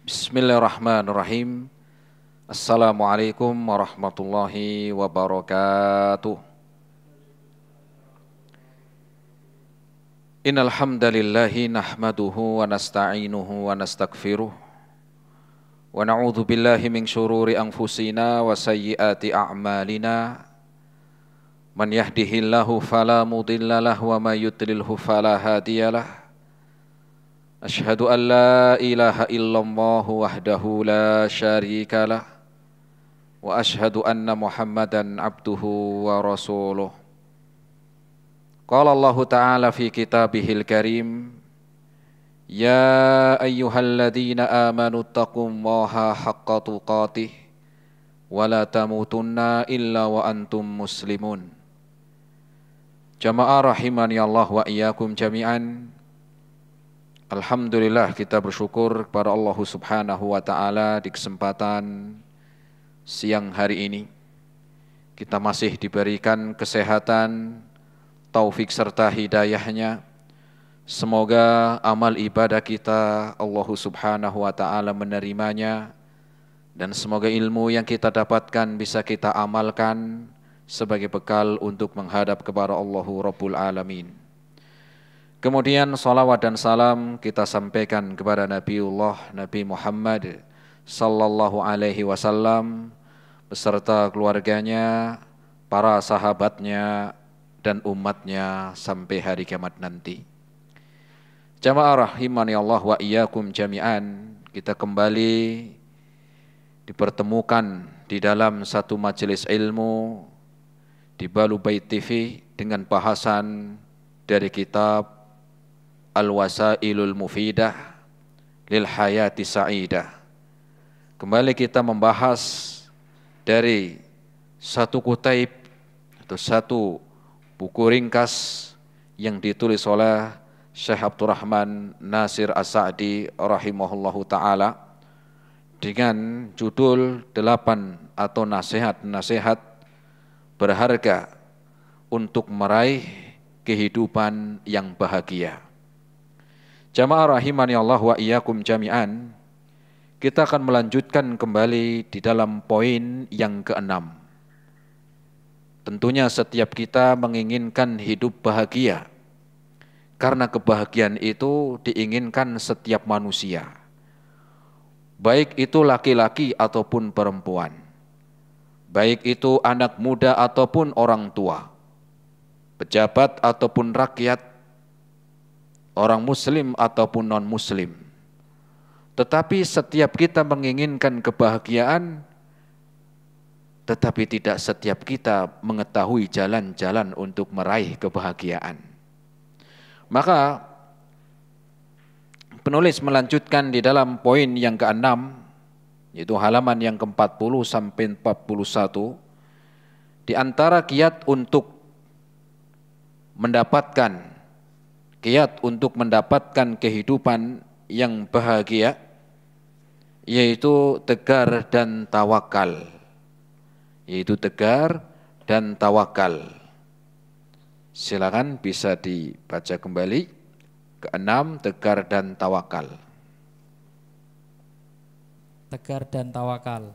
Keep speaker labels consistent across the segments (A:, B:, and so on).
A: Bismillahirrahmanirrahim. Assalamualaikum warahmatullahi wabarakatuh. Innal hamdalillahi nahmaduhu wa nasta'inuhu wa nastaghfiruh wa na'udzu billahi min syururi anfusina wa sayyiati a'malina. Man yahdihillahu fala mudhillalah wa may yudlilhu fala hadiyalah. Asyhadu an la ilaha illallah wahdahu la syarika lah wa asyhadu anna Muhammadan abduhu wa rasuluh. Qala Allah Ta'ala fi kitabihil karim, ya ayyuhalladzina amanu taqullaha haqqa tuqatih wa la tamutunna illa wa antum muslimun. Jamaah rahimani Allah wa iyyakum jami'an. Alhamdulillah, kita bersyukur kepada Allah Subhanahu wa Ta'ala di kesempatan siang hari ini. Kita masih diberikan kesehatan, taufik serta hidayahnya. Semoga amal ibadah kita Allah Subhanahu wa Ta'ala menerimanya, dan semoga ilmu yang kita dapatkan bisa kita amalkan sebagai bekal untuk menghadap kepada Allahu Rabbul Alamin. Kemudian salawat dan salam kita sampaikan kepada Nabi Muhammad sallallahu alaihi wasallam beserta keluarganya, para sahabatnya dan umatnya sampai hari kiamat nanti. Jamaah rahimani Allah wa iyyakum jami'an, kita kembali dipertemukan di dalam satu majelis ilmu di Balu Bait TV dengan bahasan dari kitab Al-Wasailul Mufidah lil Hayati Sa'idah. Kembali kita membahas dari satu kutaib atau satu buku ringkas yang ditulis oleh Syekh Abdurrahman Nasir As-Sa'di rahimahullahu ta'ala dengan judul 8 atau nasihat-nasihat berharga untuk meraih kehidupan yang bahagia. Jamaah rahimani Allah wa iyyakum jami'an, kita akan melanjutkan kembali di dalam poin yang ke-6. Tentunya setiap kita menginginkan hidup bahagia, karena kebahagiaan itu diinginkan setiap manusia, baik itu laki-laki ataupun perempuan, baik itu anak muda ataupun orang tua, pejabat ataupun rakyat, orang muslim ataupun non-muslim. Tetapi setiap kita menginginkan kebahagiaan, tetapi tidak setiap kita mengetahui jalan-jalan untuk meraih kebahagiaan. Maka penulis melanjutkan di dalam poin yang ke-6, yaitu halaman yang ke-40 sampai 41, di antara kiat untuk mendapatkan kehidupan yang bahagia, yaitu tegar dan tawakal. Silakan bisa dibaca kembali. Ke-6, tegar dan tawakal.
B: Tegar dan tawakal.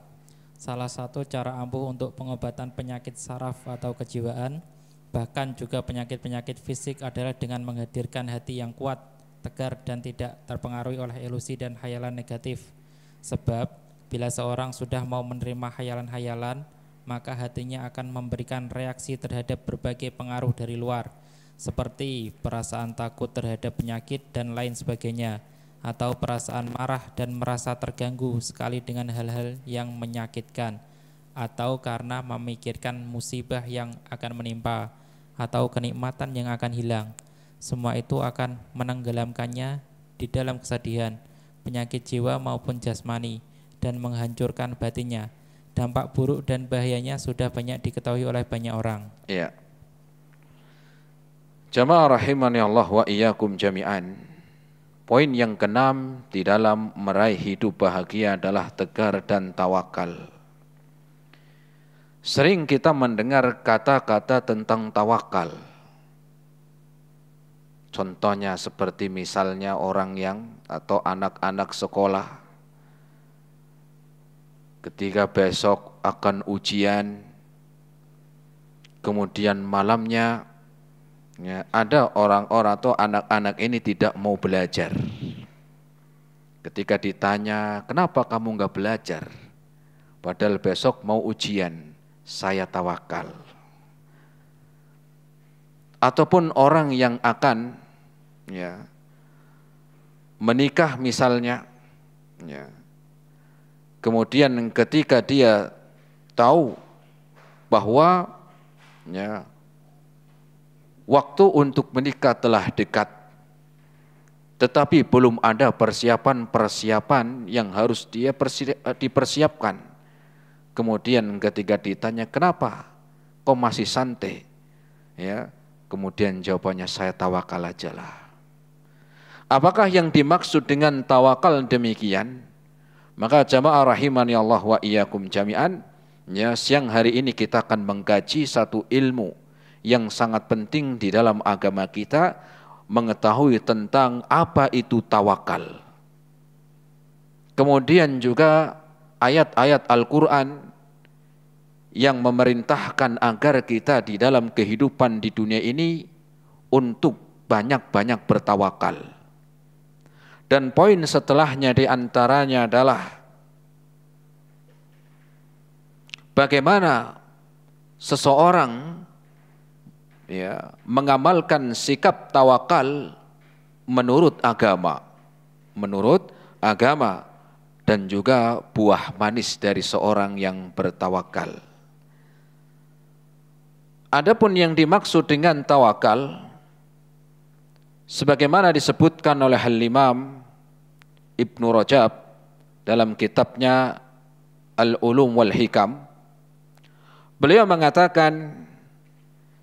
B: Salah satu cara ampuh untuk pengobatan penyakit saraf atau kejiwaan, bahkan juga penyakit-penyakit fisik adalah dengan menghadirkan hati yang kuat, tegar dan tidak terpengaruhi oleh ilusi dan khayalan negatif. Sebab bila seorang sudah mau menerima khayalan-khayalan, maka hatinya akan memberikan reaksi terhadap berbagai pengaruh dari luar, seperti perasaan takut terhadap penyakit dan lain sebagainya, atau perasaan marah dan merasa terganggu sekali dengan hal-hal yang menyakitkan, atau karena memikirkan musibah yang akan menimpa, atau kenikmatan yang akan hilang. Semua itu akan menenggelamkannya di dalam kesedihan, penyakit jiwa maupun jasmani, dan menghancurkan batinnya. Dampak buruk dan bahayanya sudah banyak diketahui oleh banyak orang.
A: Ya. Jamaah rahimani Allah wa iyyakum jami'an. Poin yang ke-6 di dalam meraih hidup bahagia adalah tegar dan tawakal. Sering kita mendengar kata-kata tentang tawakal. Contohnya seperti misalnya orang yang atau anak-anak sekolah ketika besok akan ujian, kemudian malamnya ya, ada orang-orang atau anak-anak ini tidak mau belajar. Ketika ditanya, kenapa kamu nggak belajar? Padahal besok mau ujian, saya tawakal. Ataupun orang yang akan ya, menikah misalnya, ya, kemudian ketika dia tahu bahwa ya, waktu untuk menikah telah dekat, tetapi belum ada persiapan-persiapan yang harus dia dipersiapkan. Kemudian ketika ditanya, kenapa kok masih santai? Ya, kemudian jawabannya, saya tawakal aja lah. Apakah yang dimaksud dengan tawakal demikian? Maka jamaah rahimani Allah wa iyyakum jami'an, ya, siang hari ini kita akan mengkaji satu ilmu yang sangat penting di dalam agama kita, mengetahui tentang apa itu tawakal. Kemudian juga ayat-ayat Al-Quran yang memerintahkan agar kita di dalam kehidupan di dunia ini untuk banyak-banyak bertawakal. Dan poin setelahnya diantaranya adalah bagaimana seseorang ya, mengamalkan sikap tawakal menurut agama dan juga buah manis dari seorang yang bertawakal. Adapun yang dimaksud dengan tawakal, sebagaimana disebutkan oleh Al-Imam Ibnu Rajab dalam kitabnya Al-Ulum wal Hikam, beliau mengatakan,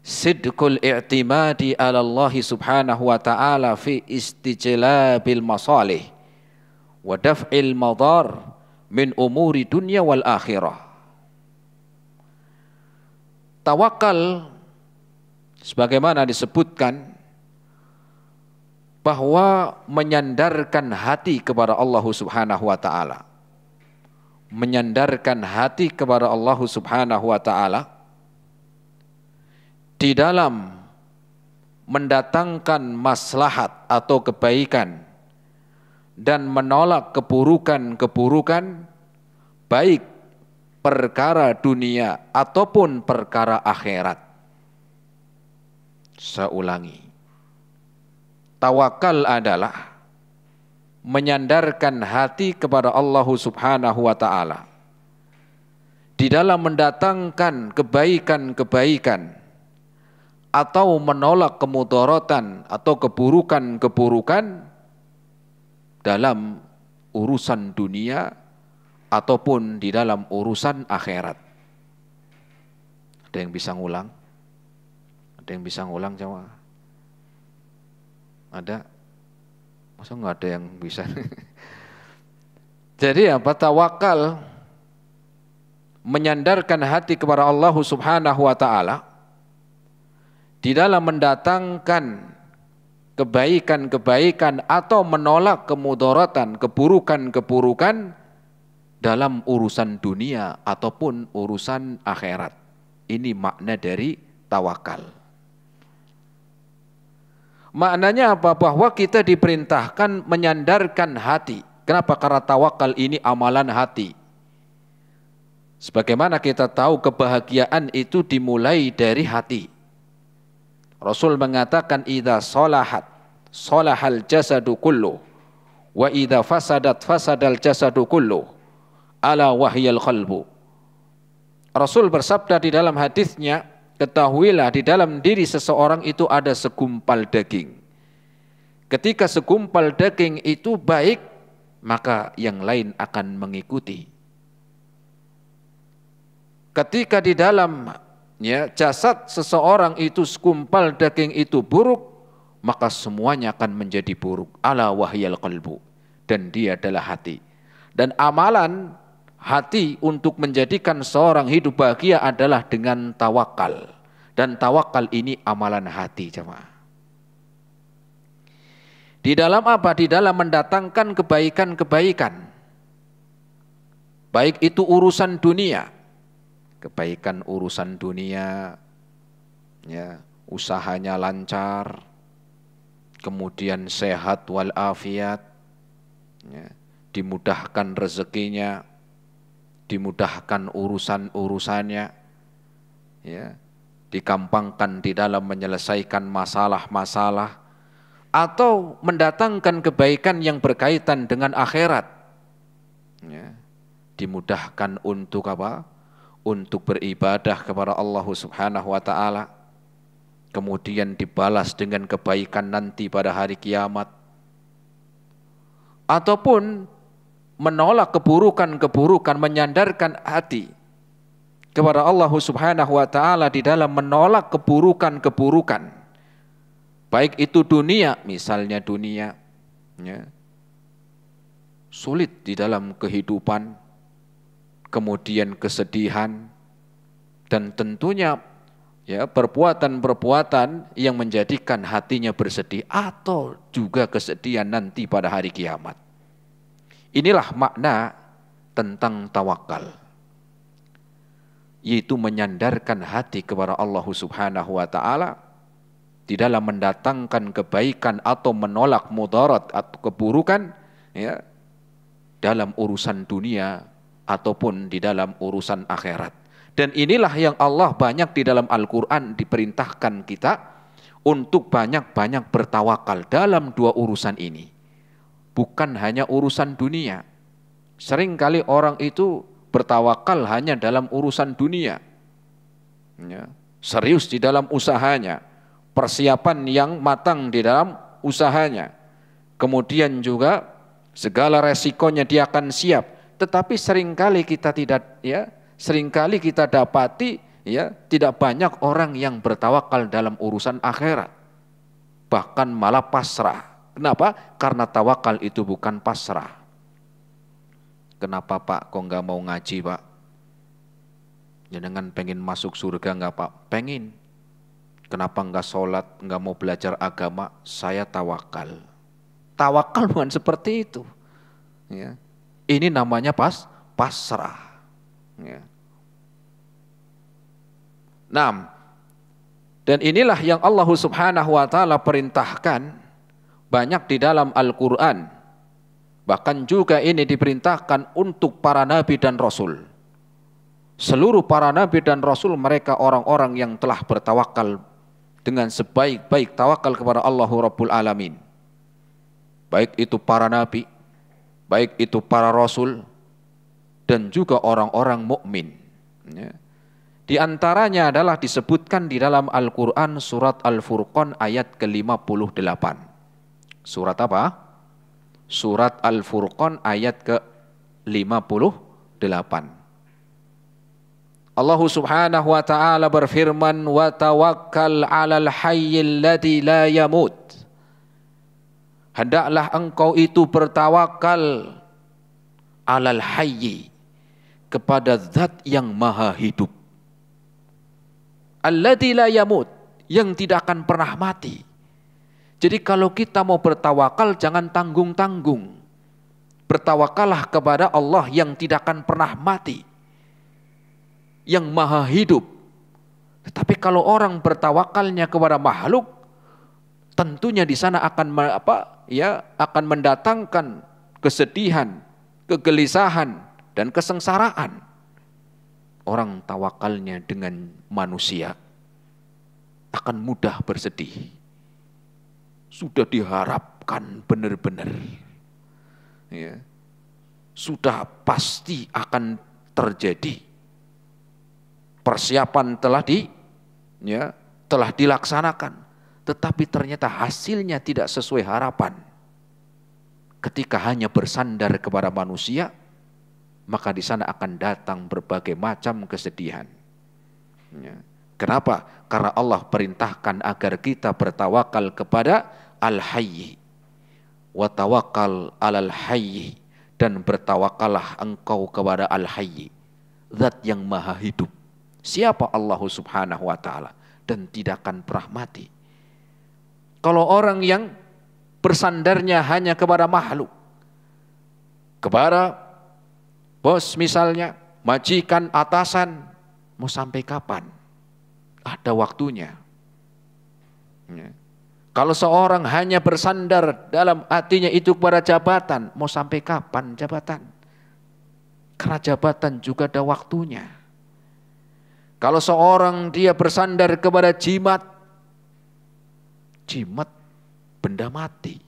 A: sidqul i'timadi ala Allah subhanahu wa ta'ala fi istijlabil masalih wa daf'il madar min umuri dunya wal akhirah. Tawakal sebagaimana disebutkan bahwa menyandarkan hati kepada Allah subhanahu wa ta'ala, menyandarkan hati kepada Allah subhanahu wa ta'ala di dalam mendatangkan maslahat atau kebaikan dan menolak keburukan-keburukan, baik perkara dunia ataupun perkara akhirat. Saya ulangi, tawakal adalah menyandarkan hati kepada Allah subhanahu wa ta'ala di dalam mendatangkan kebaikan-kebaikan atau menolak kemudaratan atau keburukan-keburukan dalam urusan dunia ataupun di dalam urusan akhirat. Ada yang bisa ngulang? Ada yang bisa ngulang jemaah? Ada? Masa nggak ada yang bisa? Jadi apa? Tawakal menyandarkan hati kepada Allah subhanahu wa ta'ala di dalam mendatangkan kebaikan-kebaikan atau menolak kemudaratan, keburukan-keburukan dalam urusan dunia ataupun urusan akhirat. Ini makna dari tawakal. Maknanya apa? Bahwa kita diperintahkan menyandarkan hati. Kenapa? Karena tawakal ini amalan hati. Sebagaimana kita tahu kebahagiaan itu dimulai dari hati. Rasul mengatakan idza salahat salahal jasadu kullu wa idza fasadat fasadal jasadu kullu ala wahyal qalbu. Rasul bersabda di dalam hadisnya, ketahuilah di dalam diri seseorang itu ada segumpal daging. Ketika segumpal daging itu baik, maka yang lain akan mengikuti. Ketika di dalam jasad seseorang itu segumpal daging itu buruk, maka semuanya akan menjadi buruk. Ala wahyal qalbu, dan dia adalah hati. Dan amalan hati untuk menjadikan seorang hidup bahagia adalah dengan tawakal. Dan tawakal ini amalan hati, jemaah. Di dalam apa? Di dalam mendatangkan kebaikan-kebaikan. Baik itu urusan dunia, kebaikan urusan dunia, ya, usahanya lancar, kemudian sehat walafiat, ya, dimudahkan rezekinya, dimudahkan urusan-urusannya, ya, dikampangkan di dalam menyelesaikan masalah-masalah, atau mendatangkan kebaikan yang berkaitan dengan akhirat, ya, dimudahkan untuk apa? Untuk beribadah kepada Allah Subhanahu wa ta'ala, kemudian dibalas dengan kebaikan nanti pada hari kiamat, ataupun menolak keburukan-keburukan, menyandarkan hati kepada Allah Subhanahu wa ta'ala di dalam menolak keburukan-keburukan, baik itu dunia, misalnya dunia, ya, sulit di dalam kehidupan, kemudian kesedihan, dan tentunya ya perbuatan-perbuatan yang menjadikan hatinya bersedih, atau juga kesedihan nanti pada hari kiamat. Inilah makna tentang tawakal, yaitu menyandarkan hati kepada Allah Subhanahu wa ta'ala di dalam mendatangkan kebaikan atau menolak mudarat atau keburukan, ya, dalam urusan dunia ataupun di dalam urusan akhirat. Dan inilah yang Allah banyak di dalam Al-Quran diperintahkan kita untuk banyak-banyak bertawakal dalam dua urusan ini. Bukan hanya urusan dunia. Seringkali orang itu bertawakal hanya dalam urusan dunia, ya, serius di dalam usahanya, persiapan yang matang di dalam usahanya, kemudian juga segala resikonya dia akan siap. Tetapi seringkali kita tidak, ya, seringkali kita dapati, ya, tidak banyak orang yang bertawakal dalam urusan akhirat, bahkan malah pasrah. Kenapa? Karena tawakal itu bukan pasrah. Kenapa Pak kok nggak mau ngaji Pak? Jenengan pengen masuk surga nggak Pak? Pengen. Kenapa nggak sholat, nggak mau belajar agama? Saya tawakal. Tawakal bukan seperti itu, ya. Ini namanya pasrah. Ya. Nah, dan inilah yang Allah Subhanahu wa ta'ala perintahkan banyak di dalam Al-Quran. Bahkan juga ini diperintahkan untuk para nabi dan rasul. Seluruh para nabi dan rasul mereka orang-orang yang telah bertawakal dengan sebaik-baik tawakal kepada Allah Rabbul Alamin. Baik itu para nabi, baik itu para rasul, dan juga orang-orang mukmin. Ya. Di antaranya adalah disebutkan di dalam Al-Quran surat Al-Furqan ayat ke-58. Surat apa? Surat Al-Furqan ayat ke-58. Allah Subhanahu wa ta'ala berfirman, wa tawakkal 'alal hayyil ladzi la yamut. Hendaklah engkau itu bertawakal 'alal hayyi, kepada zat yang maha hidup. Alladzi la yamut, yang tidak akan pernah mati. Jadi kalau kita mau bertawakal jangan tanggung-tanggung. Bertawakallah kepada Allah yang tidak akan pernah mati, yang maha hidup. Tetapi kalau orang bertawakalnya kepada makhluk, tentunya di sana akan akan mendatangkan kesedihan, kegelisahan, dan kesengsaraan. Orang tawakalnya dengan manusia akan mudah bersedih. Sudah diharapkan benar-benar, ya, sudah pasti akan terjadi. Persiapan telah dilaksanakan, tetapi ternyata hasilnya tidak sesuai harapan. Ketika hanya bersandar kepada manusia, maka di sana akan datang berbagai macam kesedihan. Ya. Kenapa? Karena Allah perintahkan agar kita bertawakal kepada Al-Hayy. Wa tawakkal 'alal Hayy, dan bertawakallah engkau kepada Al-Hayy, zat yang maha hidup. Siapa? Allah Subhanahu wa ta'ala, dan tidak akan pernah mati. Kalau orang yang bersandarnya hanya kepada makhluk, kepada bos misalnya, majikan, atasan, mau sampai kapan? Ada waktunya. Ya. Kalau seorang hanya bersandar dalam hatinya itu kepada jabatan, mau sampai kapan jabatan? Karena jabatan juga ada waktunya. Kalau seorang dia bersandar kepada jimat, jimat benda mati.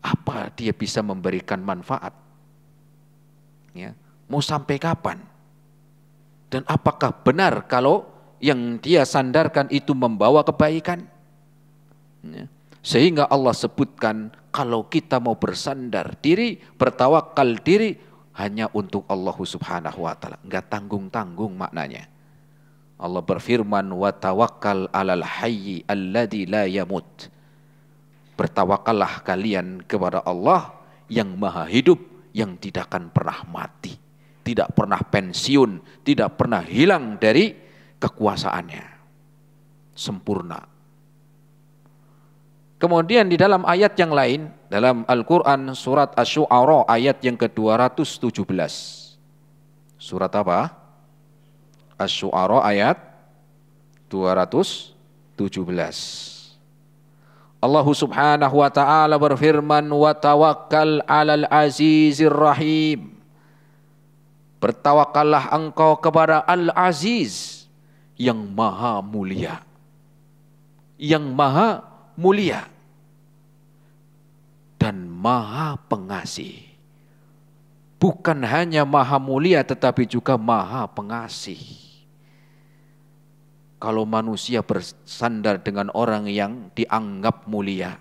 A: Apa dia bisa memberikan manfaat? Ya, mau sampai kapan? Dan apakah benar kalau yang dia sandarkan itu membawa kebaikan? Ya. Sehingga Allah sebutkan kalau kita mau bersandar diri, bertawakal diri hanya untuk Allah Subhanahu wa taala, enggak tanggung-tanggung maknanya. Allah berfirman wa tawakkal 'alal hayyi alladzi la yamut. Bertawakallah kalian kepada Allah yang maha hidup, yang tidak akan pernah mati, tidak pernah pensiun, tidak pernah hilang dari kekuasaannya. Sempurna. Kemudian di dalam ayat yang lain, dalam Al-Quran surat Asy-Syu'ara ayat yang ke-217. Surat apa? Asy-Syu'ara ayat 217. Allah Subhanahu wa taala berfirman wa tawakkal 'alal azizir rahim. Bertawakallah engkau kepada Al-Aziz yang maha mulia. Yang maha mulia dan maha pengasih. Bukan hanya maha mulia tetapi juga maha pengasih. Kalau manusia bersandar dengan orang yang dianggap mulia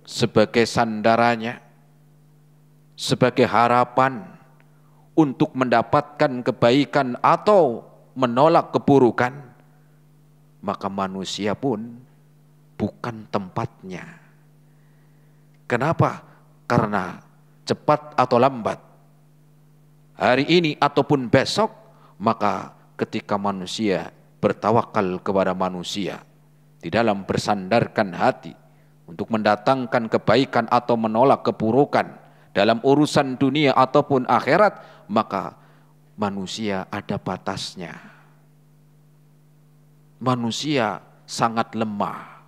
A: sebagai sandarannya, sebagai harapan untuk mendapatkan kebaikan atau menolak keburukan, maka manusia pun bukan tempatnya. Kenapa? Karena cepat atau lambat, hari ini ataupun besok, maka ketika manusia bertawakal kepada manusia di dalam bersandarkan hati untuk mendatangkan kebaikan atau menolak keburukan dalam urusan dunia ataupun akhirat, maka manusia ada batasnya. Manusia sangat lemah.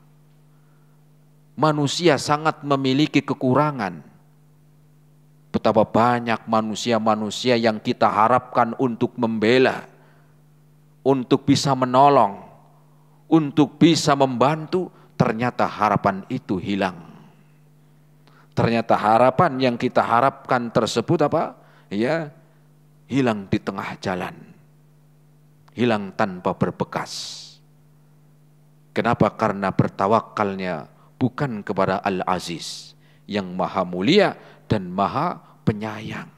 A: Manusia sangat memiliki kekurangan. Betapa banyak manusia-manusia yang kita harapkan untuk membela, untuk bisa menolong, untuk bisa membantu, ternyata harapan itu hilang. Ternyata harapan yang kita harapkan tersebut apa? Ya, hilang di tengah jalan. Hilang tanpa berbekas. Kenapa? Karena bertawakalnya bukan kepada Al-Aziz yang maha mulia dan maha penyayang.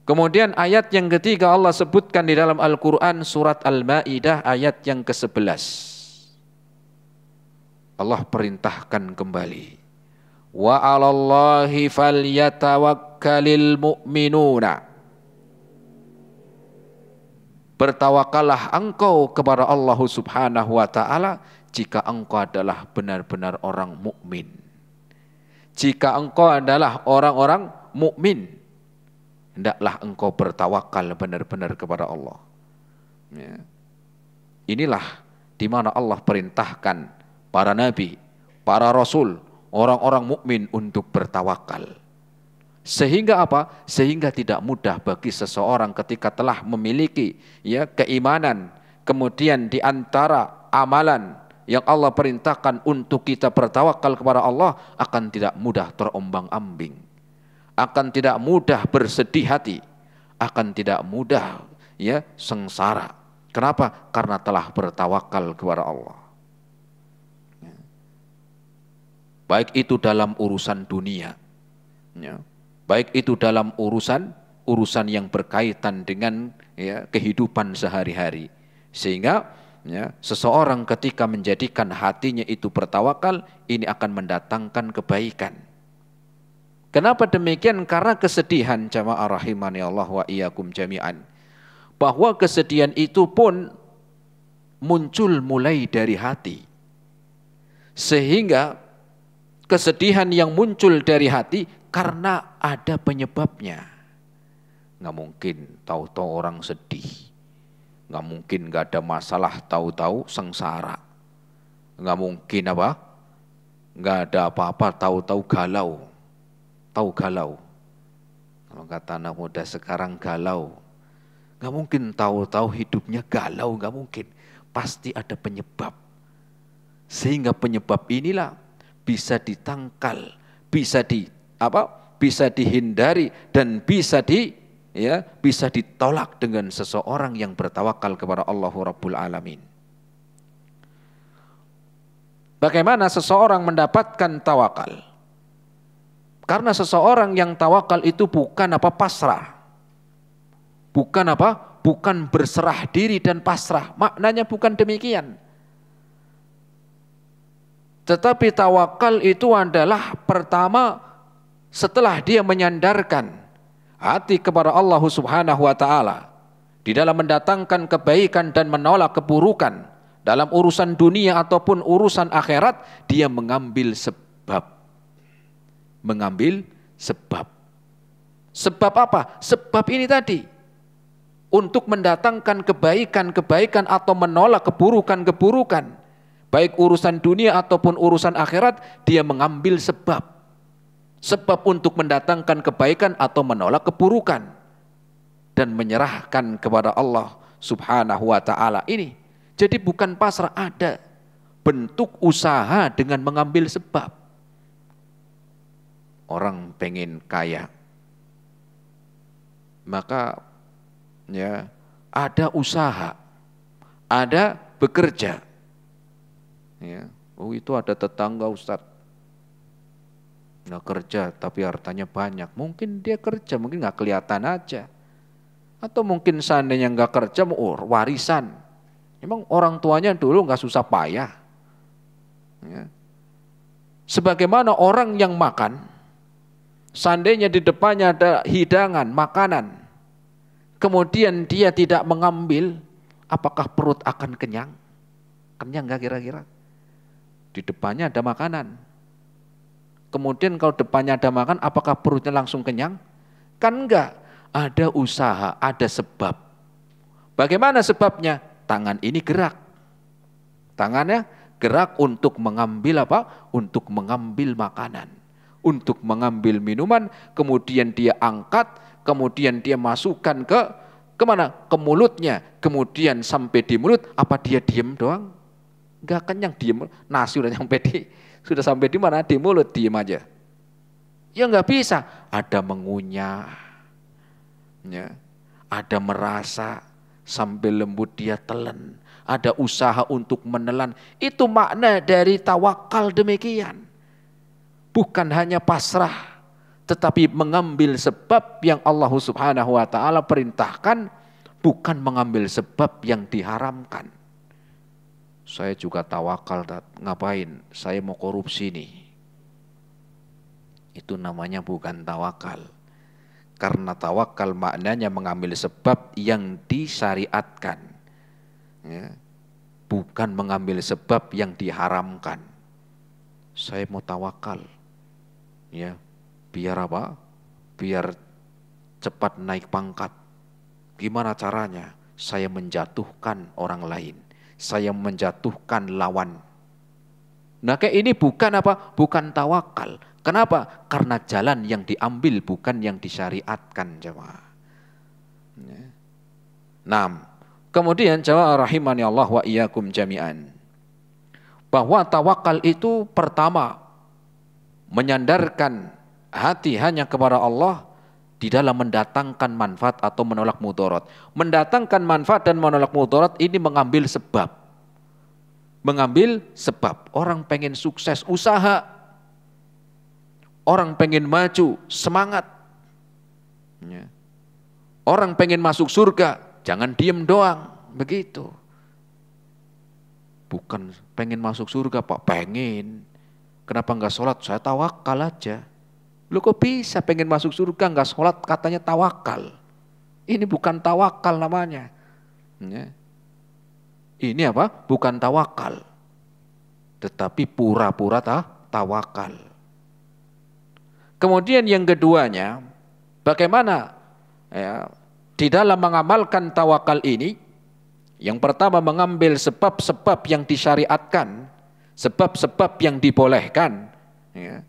A: Kemudian ayat yang ketiga Allah sebutkan di dalam Al-Quran surat Al-Ma'idah ayat yang ke-11. Allah perintahkan kembali. Wa 'alallahi falyatawakkalil mu'minuna. Bertawakallah engkau kepada Allah Subhanahu wa taala jika engkau adalah benar-benar orang mukmin. Jika engkau adalah orang-orang mukmin, hendaklah engkau bertawakal benar-benar kepada Allah. Ya. Inilah di mana Allah perintahkan para nabi, para rasul, orang-orang mukmin untuk bertawakal. Sehingga apa? Sehingga tidak mudah bagi seseorang ketika telah memiliki ya keimanan, kemudian di antara amalan yang Allah perintahkan untuk kita bertawakal kepada Allah akan tidak mudah terombang-ambing, akan tidak mudah bersedih hati, akan tidak mudah ya sengsara. Kenapa? Karena telah bertawakal kepada Allah. Baik itu dalam urusan dunia, ya, baik itu dalam urusan yang berkaitan dengan ya, kehidupan sehari-hari. Sehingga ya, seseorang ketika menjadikan hatinya itu bertawakal, ini akan mendatangkan kebaikan. Kenapa demikian? Karena kesedihan, jamaah rahimani Allah wa iyyakum jami'an, bahwa kesedihan itu pun muncul mulai dari hati. Sehingga kesedihan yang muncul dari hati Karena ada penyebabnya. Nggak mungkin tahu-tahu orang sedih. Nggak mungkin nggak ada masalah tahu-tahu sengsara. Nggak mungkin apa? Nggak ada apa-apa tahu-tahu galau. Tahu galau. Kalau kata anak muda sekarang galau. Nggak mungkin tahu-tahu hidupnya galau, nggak mungkin. Pasti ada penyebab. Sehingga penyebab inilah bisa ditangkal, bisa bisa dihindari dan bisa ditolak dengan seseorang yang bertawakal kepada Allah Rabbul Alamin. Bagaimana seseorang mendapatkan tawakal? Karena seseorang yang tawakal itu bukan pasrah. Bukan berserah diri dan pasrah. Maknanya bukan demikian. Tetapi tawakal itu adalah pertama setelah dia menyandarkan hati kepada Allah Subhanahu wa taala di dalam mendatangkan kebaikan dan menolak keburukan dalam urusan dunia ataupun urusan akhirat, dia mengambil sebab. Mengambil sebab. Sebab apa? Sebab ini tadi untuk mendatangkan kebaikan-kebaikan atau menolak keburukan-keburukan. Baik urusan dunia ataupun urusan akhirat, dia mengambil sebab. Sebab untuk mendatangkan kebaikan atau menolak keburukan. Dan menyerahkan kepada Allah Subhanahu wa ta'ala ini. Jadi bukan pasrah, ada bentuk usaha dengan mengambil sebab. Orang pengen kaya, maka ada usaha, ada bekerja. Oh itu ada tetangga Ustadz, nggak kerja tapi hartanya banyak. Mungkin dia kerja, mungkin nggak kelihatan aja. Atau mungkin seandainya nggak kerja, warisan. Emang orang tuanya dulu nggak susah payah. Sebagaimana orang yang makan, seandainya di depannya ada hidangan, makanan, kemudian dia tidak mengambil, apakah perut akan kenyang? Kenyang nggak kira-kira? Di depannya ada makanan. Kemudian kalau depannya ada makan, apakah perutnya langsung kenyang? Kan enggak. Ada usaha, ada sebab. Bagaimana sebabnya? Tangan ini gerak. Tangannya gerak untuk mengambil Untuk mengambil makanan. Untuk mengambil minuman, kemudian dia angkat, kemudian dia masukkan kemana? Ke mulutnya. Kemudian sampai di mulut, apa dia diem doang? Enggak kenyang, diem. Nasi sudah sampai di mana? Di mulut, diem aja. Ya enggak bisa. Ada mengunyah, ada merasa sampai lembut dia telan. Ada usaha untuk menelan. Itu makna dari tawakal demikian. Bukan hanya pasrah, tetapi mengambil sebab yang Allah Subhanahu wa ta'ala perintahkan, bukan mengambil sebab yang diharamkan. Saya juga tawakal, ngapain? Saya mau korupsi nih. Itu namanya bukan tawakal. Karena tawakal maknanya mengambil sebab yang disyariatkan. Bukan mengambil sebab yang diharamkan. Saya mau tawakal. Biar apa? Biar cepat naik pangkat. Gimana caranya? Saya menjatuhkan orang lain. Saya menjatuhkan lawan. Nah kayak ini bukan bukan tawakal. Kenapa? Karena jalan yang diambil bukan yang disyariatkan, jemaah. Kemudian jemaah rahimani Allah wa iyyakum jami'an. Bahwa tawakal itu pertama menyandarkan hati hanya kepada Allah di dalam mendatangkan manfaat atau menolak mudarat. Mendatangkan manfaat dan menolak mudarat ini mengambil sebab. Mengambil sebab. Orang pengen sukses, usaha. Orang pengen maju, semangat. Orang pengen masuk surga, jangan diem doang. Begitu. Bukan pengen masuk surga Pak, pengen. Kenapa enggak sholat? Saya tawakal aja. Lu kok bisa pengen masuk surga enggak sholat katanya tawakal? Ini bukan tawakal namanya. Ini bukan tawakal. Tetapi pura-pura tawakal. Kemudian yang keduanya, bagaimana ya, di dalam mengamalkan tawakal ini? Yang pertama, mengambil sebab-sebab yang disyariatkan, sebab-sebab yang dibolehkan. Ya.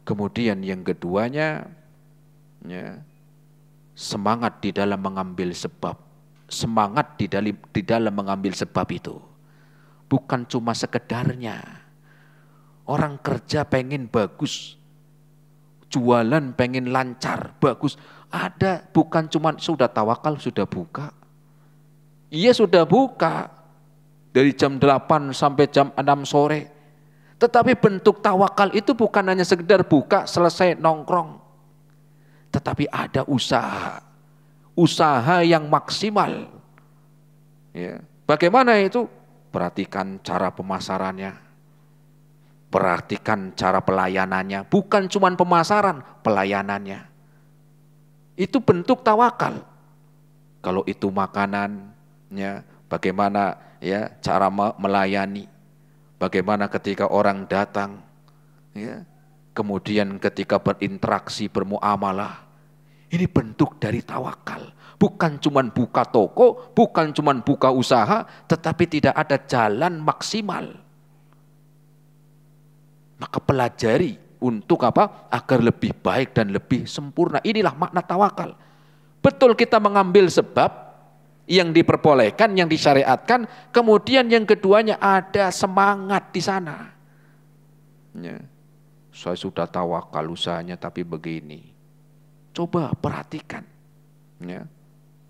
A: Kemudian yang keduanya, ya, semangat di dalam mengambil sebab. Semangat di dalam mengambil sebab itu. Bukan cuma sekedarnya. Orang kerja pengen bagus, jualan pengen lancar, bagus. Ada, bukan cuma sudah tawakal, sudah buka. Iya sudah buka. Dari jam 8 sampai jam 6 sore. Tetapi bentuk tawakal itu bukan hanya sekedar buka, selesai nongkrong. Tetapi ada usaha. Usaha yang maksimal. Ya. Bagaimana itu? Perhatikan cara pemasarannya. Perhatikan cara pelayanannya. Bukan cuma pemasaran, pelayanannya. Itu bentuk tawakal. Kalau itu makanan, ya, bagaimana ya cara melayani. Bagaimana ketika orang datang, ya, kemudian ketika berinteraksi, bermuamalah. Ini bentuk dari tawakal. Bukan cuma buka toko, bukan cuma buka usaha, tetapi tidak ada jalan maksimal. Maka pelajari untuk apa? Agar lebih baik dan lebih sempurna. Inilah makna tawakal. Betul kita mengambil sebab yang diperbolehkan, yang disyariatkan, kemudian yang keduanya ada semangat di sana. Ya. Saya sudah tawakal usahanya tapi begini. Coba perhatikan, ya.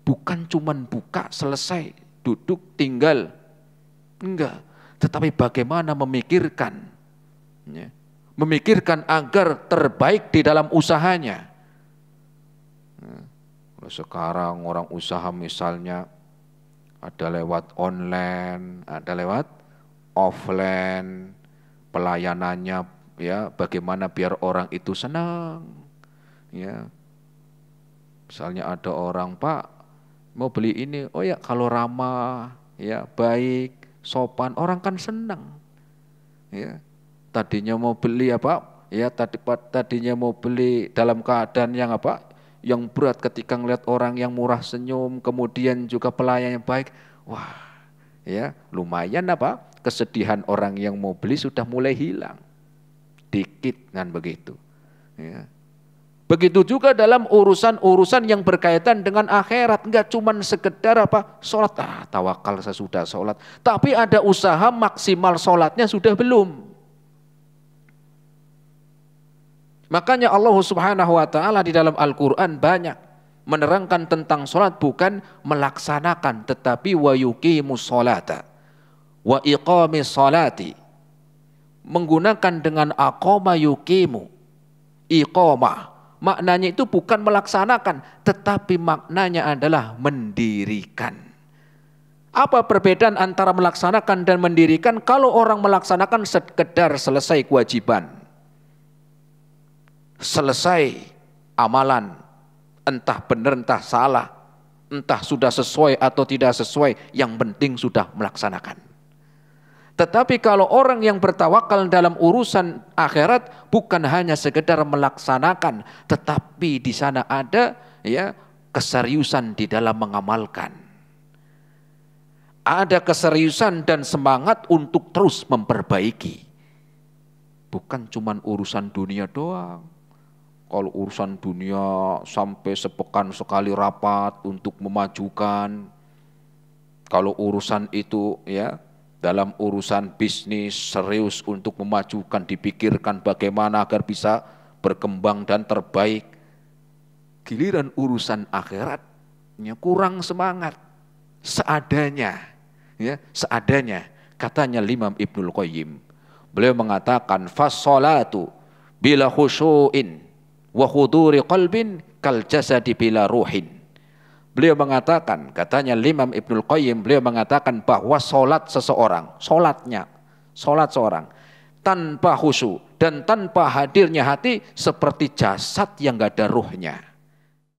A: Bukan cuman buka, selesai, duduk, tinggal. Enggak, tetapi bagaimana memikirkan, ya. Memikirkan agar terbaik di dalam usahanya. Kalau sekarang orang usaha misalnya ada lewat online, ada lewat offline, pelayanannya ya bagaimana biar orang itu senang, ya. Misalnya ada orang, Pak mau beli ini, oh ya kalau ramah, ya baik, sopan, orang kan senang. Ya, tadinya mau beli apa? Ya tadinya mau beli dalam keadaan yang apa? Yang berat ketika ngeliat orang yang murah senyum, kemudian juga pelayan yang baik, wah, ya lumayan apa? Kesedihan orang yang mau beli sudah mulai hilang, dikit kan begitu. Ya. Begitu juga dalam urusan-urusan yang berkaitan dengan akhirat. Enggak cuma sekedar apa sholat, tawakal saya sudah sholat. Tapi ada usaha maksimal sholatnya sudah belum. Makanya Allah Subhanahu wa ta'ala di dalam Al-Quran banyak menerangkan tentang sholat, bukan melaksanakan, tetapi wa yuqimus sholata wa iqamis sholati. Menggunakan dengan aqama yuqimu, iqamah. Maknanya itu bukan melaksanakan, tetapi maknanya adalah mendirikan. Apa perbedaan antara melaksanakan dan mendirikan? Kalau orang melaksanakan sekedar selesai kewajiban, selesai amalan, entah benar entah salah, entah sudah sesuai atau tidak sesuai, yang penting sudah melaksanakan. Tetapi kalau orang yang bertawakal dalam urusan akhirat bukan hanya sekedar melaksanakan, tetapi di sana ada ya keseriusan di dalam mengamalkan. Ada keseriusan dan semangat untuk terus memperbaiki. Bukan cuma urusan dunia doang. Kalau urusan dunia sampai sepekan sekali rapat untuk memajukan. Kalau urusan itu ya dalam urusan bisnis serius untuk memajukan, dipikirkan bagaimana agar bisa berkembang dan terbaik. Giliran urusan akhiratnya kurang semangat, seadanya, ya seadanya. Katanya Imam Ibnul Qayyim, beliau mengatakan fas-sholatu bila khusyu'in wa khuduri qalbin kal jasadi bila ruhin. Beliau mengatakan, katanya Imam Ibnul Qayyim, beliau mengatakan bahwa solat seseorang, solat seorang tanpa khusyuk dan tanpa hadirnya hati seperti jasad yang gak ada ruhnya.